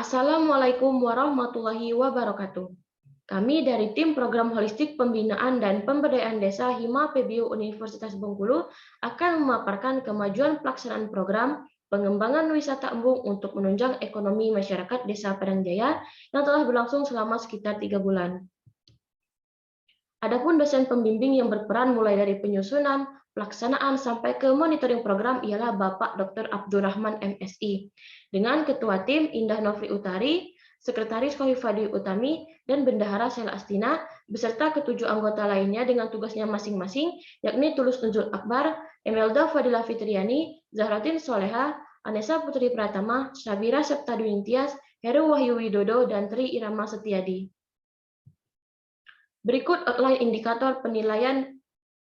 Assalamualaikum warahmatullahi wabarakatuh. Kami dari tim program holistik pembinaan dan pemberdayaan desa Hima PBU Universitas Bengkulu akan memaparkan kemajuan pelaksanaan program pengembangan wisata embung untuk menunjang ekonomi masyarakat Desa Padang Jaya yang telah berlangsung selama sekitar 3 bulan. Adapun dosen pembimbing yang berperan mulai dari penyusunan, pelaksanaan, sampai ke monitoring program ialah Bapak Dr. Abdurrahman MSI, dengan Ketua Tim Indah Nofri Utari, Sekretaris Khofifah Dwi Utami, dan Bendahara Sela Astina, beserta ketujuh anggota lainnya dengan tugasnya masing-masing, yakni Tulus Nuzul Akbar, Emelda Fadila Fitriani, Zahratin Soleha, Anessa Putri Pratama, Syabira Septa Dwintias, Heru Wahyu Widodo, dan Tri Irama Setiadi. Berikut outline indikator penilaian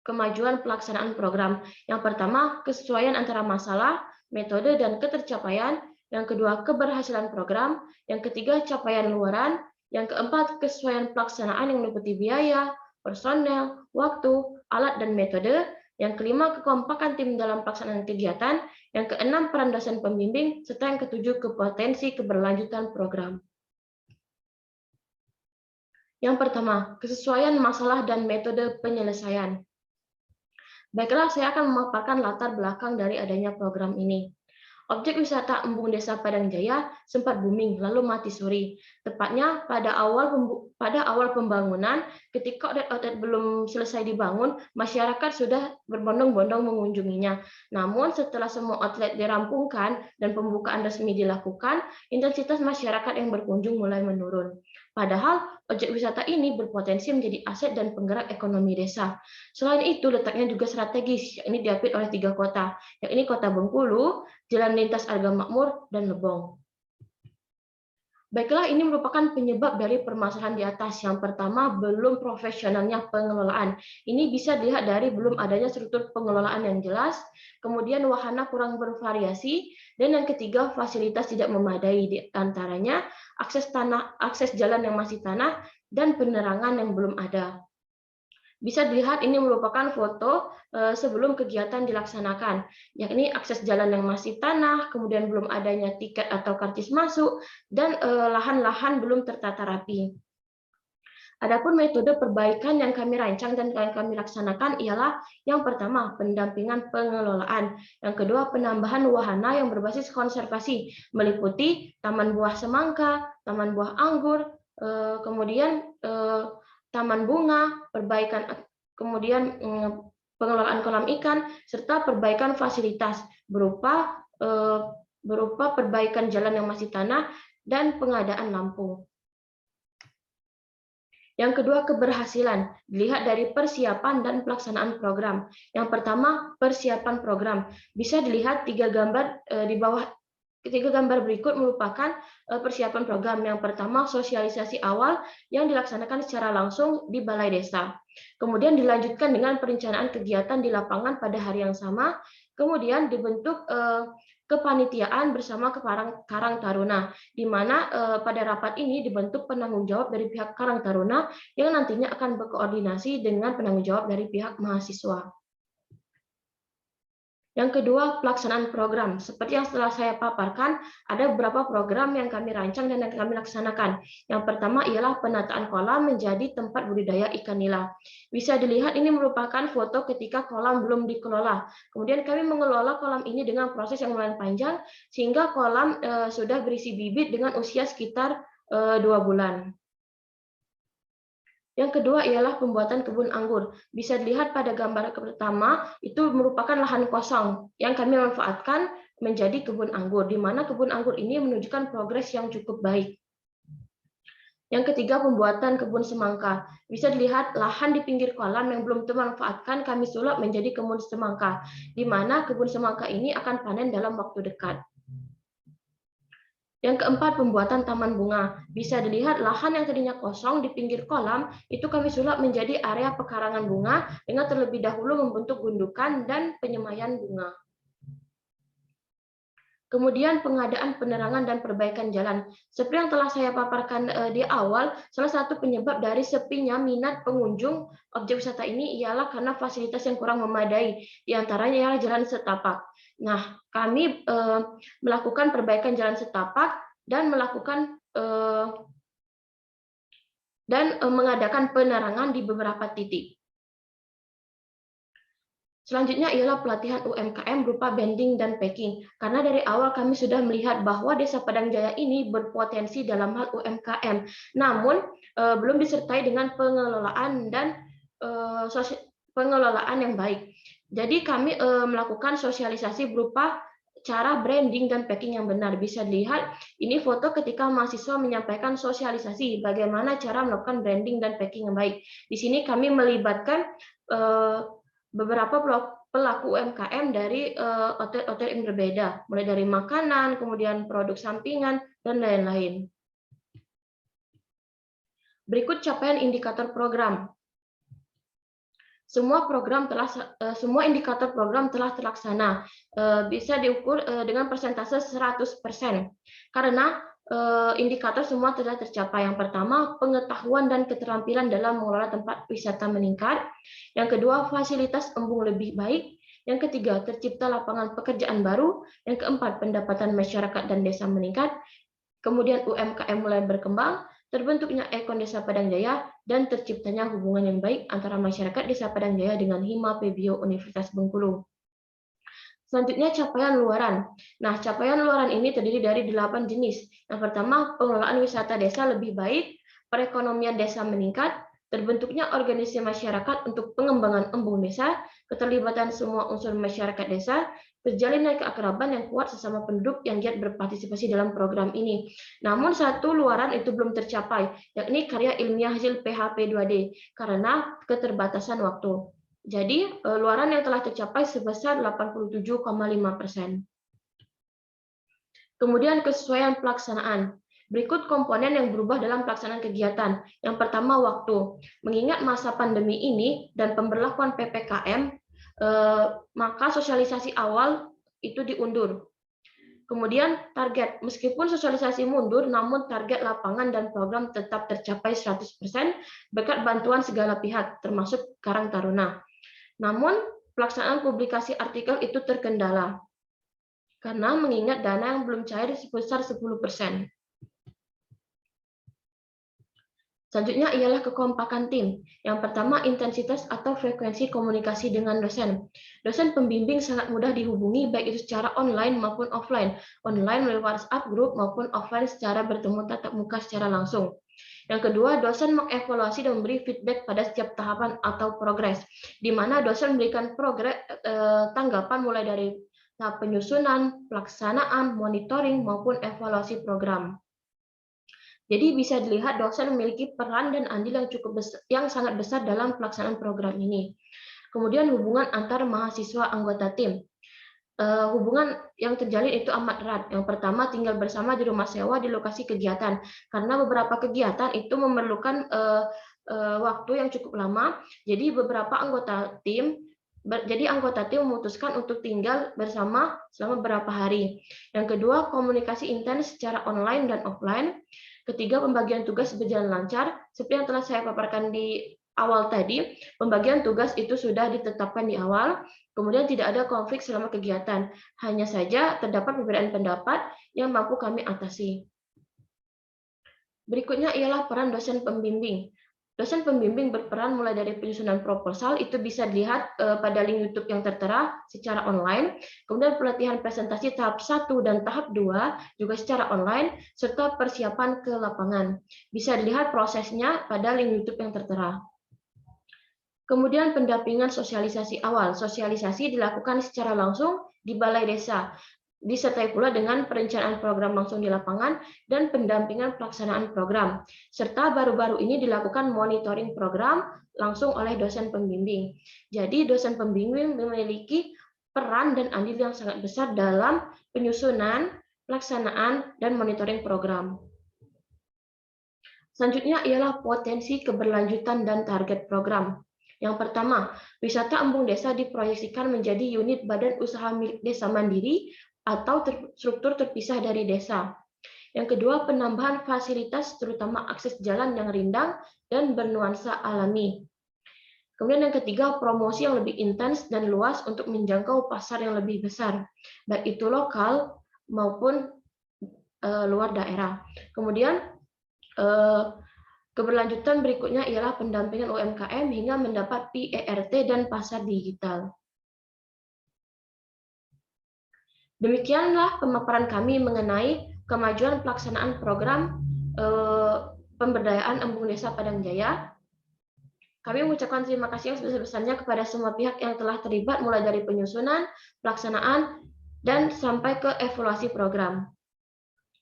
kemajuan pelaksanaan program. Yang pertama, kesesuaian antara masalah, metode, dan ketercapaian. Yang kedua, keberhasilan program. Yang ketiga, capaian luaran. Yang keempat, kesesuaian pelaksanaan yang meliputi biaya, personel, waktu, alat, dan metode. Yang kelima, kekompakan tim dalam pelaksanaan kegiatan. Yang keenam, peran dosen pembimbing. Serta yang ketujuh, kepotensi keberlanjutan program. Yang pertama, kesesuaian masalah dan metode penyelesaian. Baiklah, saya akan memaparkan latar belakang dari adanya program ini. Objek wisata Embung Desa Padang Jaya sempat booming lalu mati suri. Tepatnya pada awal pembangunan, ketika outlet belum selesai dibangun, masyarakat sudah berbondong-bondong mengunjunginya. Namun setelah semua outlet dirampungkan dan pembukaan resmi dilakukan, intensitas masyarakat yang berkunjung mulai menurun. Padahal objek wisata ini berpotensi menjadi aset dan penggerak ekonomi desa. Selain itu, letaknya juga strategis, yakni diapit oleh 3 kota, yakni Kota Bengkulu, Jalan Lintas Arga Makmur, dan Lebong. Baiklah, ini merupakan penyebab dari permasalahan di atas. Yang pertama, belum profesionalnya pengelolaan. Ini bisa dilihat dari belum adanya struktur pengelolaan yang jelas, kemudian wahana kurang bervariasi, dan yang ketiga, fasilitas tidak memadai, di antaranya akses jalan yang masih tanah, dan penerangan yang belum ada. Bisa dilihat ini merupakan foto sebelum kegiatan dilaksanakan, yakni akses jalan yang masih tanah, kemudian belum adanya tiket atau karcis masuk, dan lahan-lahan belum tertata rapi. Adapun metode perbaikan yang kami rancang dan kami laksanakan ialah yang pertama, pendampingan pengelolaan. Yang kedua, penambahan wahana yang berbasis konservasi, meliputi taman buah semangka, taman buah anggur, kemudian taman bunga, kemudian pengelolaan kolam ikan, serta perbaikan fasilitas berupa perbaikan jalan yang masih tanah dan pengadaan lampu. Yang kedua, keberhasilan dilihat dari persiapan dan pelaksanaan program. Yang pertama, persiapan program. Bisa dilihat 3 gambar di bawah. Ketiga gambar berikut merupakan persiapan program. Yang pertama, sosialisasi awal yang dilaksanakan secara langsung di Balai Desa. Kemudian dilanjutkan dengan perencanaan kegiatan di lapangan pada hari yang sama. Kemudian dibentuk kepanitiaan bersama Karang Taruna, di mana pada rapat ini dibentuk penanggung jawab dari pihak Karang Taruna yang nantinya akan berkoordinasi dengan penanggung jawab dari pihak mahasiswa. Yang kedua, pelaksanaan program. Seperti yang setelah saya paparkan, ada beberapa program yang kami rancang dan yang kami laksanakan. Yang pertama ialah penataan kolam menjadi tempat budidaya ikan nila. Bisa dilihat ini merupakan foto ketika kolam belum dikelola. Kemudian kami mengelola kolam ini dengan proses yang lumayan panjang, sehingga kolam sudah berisi bibit dengan usia sekitar 2 bulan. Yang kedua ialah pembuatan kebun anggur. Bisa dilihat pada gambar pertama, itu merupakan lahan kosong yang kami manfaatkan menjadi kebun anggur, di mana kebun anggur ini menunjukkan progres yang cukup baik. Yang ketiga, pembuatan kebun semangka. Bisa dilihat lahan di pinggir kolam yang belum termanfaatkan kami sulap menjadi kebun semangka, di mana kebun semangka ini akan panen dalam waktu dekat. Yang keempat, pembuatan taman bunga. Bisa dilihat lahan yang tadinya kosong di pinggir kolam, itu kami sulap menjadi area pekarangan bunga dengan terlebih dahulu membentuk gundukan dan penyemaian bunga. Kemudian pengadaan penerangan dan perbaikan jalan. Seperti yang telah saya paparkan di awal, salah satu penyebab dari sepinya minat pengunjung objek wisata ini ialah karena fasilitas yang kurang memadai, di antaranya ialah jalan setapak. Nah, kami melakukan perbaikan jalan setapak dan mengadakan penerangan di beberapa titik. Selanjutnya ialah pelatihan UMKM berupa branding dan packing. Karena dari awal kami sudah melihat bahwa Desa Padang Jaya ini berpotensi dalam hal UMKM, namun belum disertai dengan pengelolaan dan pengelolaan yang baik. Jadi kami melakukan sosialisasi berupa cara branding dan packing yang benar. Bisa dilihat ini foto ketika mahasiswa menyampaikan sosialisasi bagaimana cara melakukan branding dan packing yang baik. Di sini kami melibatkan beberapa pelaku UMKM dari hotel-hotel yang berbeda, mulai dari makanan, kemudian produk sampingan, dan lain-lain. Berikut capaian indikator program. Semua indikator program telah terlaksana, bisa diukur dengan persentase 100%, karena indikator semua telah tercapai. Yang pertama, pengetahuan dan keterampilan dalam mengelola tempat wisata meningkat. Yang kedua, fasilitas embung lebih baik. Yang ketiga, tercipta lapangan pekerjaan baru. Yang keempat, pendapatan masyarakat dan desa meningkat. Kemudian UMKM mulai berkembang, terbentuknya Ekon Desa Padang Jaya, dan terciptanya hubungan yang baik antara masyarakat Desa Padang Jaya dengan Hima PBio Universitas Bengkulu. Selanjutnya capaian luaran. Nah, capaian luaran ini terdiri dari 8 jenis. Yang pertama, pengelolaan wisata desa lebih baik, perekonomian desa meningkat, terbentuknya organisasi masyarakat untuk pengembangan embung desa, keterlibatan semua unsur masyarakat desa, terjalinnya keakraban yang kuat sesama penduduk yang giat berpartisipasi dalam program ini. Namun satu luaran itu belum tercapai, yakni karya ilmiah hasil PhP 2D, karena keterbatasan waktu. Jadi, luaran yang telah tercapai sebesar 87,5%. Kemudian kesesuaian pelaksanaan. Berikut komponen yang berubah dalam pelaksanaan kegiatan. Yang pertama, waktu. Mengingat masa pandemi ini dan pemberlakuan PPKM, maka sosialisasi awal itu diundur. Kemudian target, meskipun sosialisasi mundur, namun target lapangan dan program tetap tercapai 100% berkat bantuan segala pihak, termasuk Karang Taruna. Namun, pelaksanaan publikasi artikel itu terkendala karena mengingat dana yang belum cair sebesar 10%. Selanjutnya ialah kekompakan tim. Yang pertama, intensitas atau frekuensi komunikasi dengan dosen. Dosen pembimbing sangat mudah dihubungi, baik itu secara online maupun offline. Online melalui WhatsApp group maupun offline secara bertemu tatap muka secara langsung. Yang kedua, dosen mengevaluasi dan memberi feedback pada setiap tahapan atau progres, di mana dosen memberikan tanggapan mulai dari tahap penyusunan, pelaksanaan, monitoring, maupun evaluasi program. Jadi bisa dilihat dosen memiliki peran dan andil yang sangat besar dalam pelaksanaan program ini. Kemudian hubungan antar mahasiswa anggota tim. Hubungan yang terjalin itu amat erat. Yang pertama, tinggal bersama di rumah sewa di lokasi kegiatan, karena beberapa kegiatan itu memerlukan waktu yang cukup lama. Jadi anggota tim memutuskan untuk tinggal bersama selama beberapa hari. Yang kedua, komunikasi intens secara online dan offline. Ketiga, pembagian tugas berjalan lancar. Seperti yang telah saya paparkan di awal tadi, pembagian tugas itu sudah ditetapkan di awal, kemudian tidak ada konflik selama kegiatan. Hanya saja terdapat perbedaan pendapat yang mampu kami atasi. Berikutnya ialah peran dosen pembimbing. Dosen pembimbing berperan mulai dari penyusunan proposal, itu bisa dilihat pada link YouTube yang tertera secara online, kemudian pelatihan presentasi tahap 1 dan tahap 2 juga secara online, serta persiapan ke lapangan. Bisa dilihat prosesnya pada link YouTube yang tertera. Kemudian pendampingan sosialisasi awal. Sosialisasi dilakukan secara langsung di balai desa, disertai pula dengan perencanaan program langsung di lapangan dan pendampingan pelaksanaan program. Serta baru-baru ini dilakukan monitoring program langsung oleh dosen pembimbing. Jadi dosen pembimbing memiliki peran dan andil yang sangat besar dalam penyusunan, pelaksanaan, dan monitoring program. Selanjutnya ialah potensi keberlanjutan dan target program. Yang pertama, wisata embung desa diproyeksikan menjadi unit badan usaha milik desa mandiri atau struktur terpisah dari desa. Yang kedua, penambahan fasilitas terutama akses jalan yang rindang dan bernuansa alami. Kemudian yang ketiga, promosi yang lebih intens dan luas untuk menjangkau pasar yang lebih besar, baik itu lokal maupun luar daerah. Kemudian keberlanjutan berikutnya ialah pendampingan UMKM hingga mendapat PERT dan pasar digital. Demikianlah pemaparan kami mengenai kemajuan pelaksanaan program pemberdayaan Embung Desa Padang Jaya. Kami mengucapkan terima kasih yang sebesar-besarnya kepada semua pihak yang telah terlibat mulai dari penyusunan, pelaksanaan, dan sampai ke evaluasi program.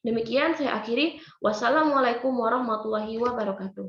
Demikian saya akhiri. Wassalamualaikum warahmatullahi wabarakatuh.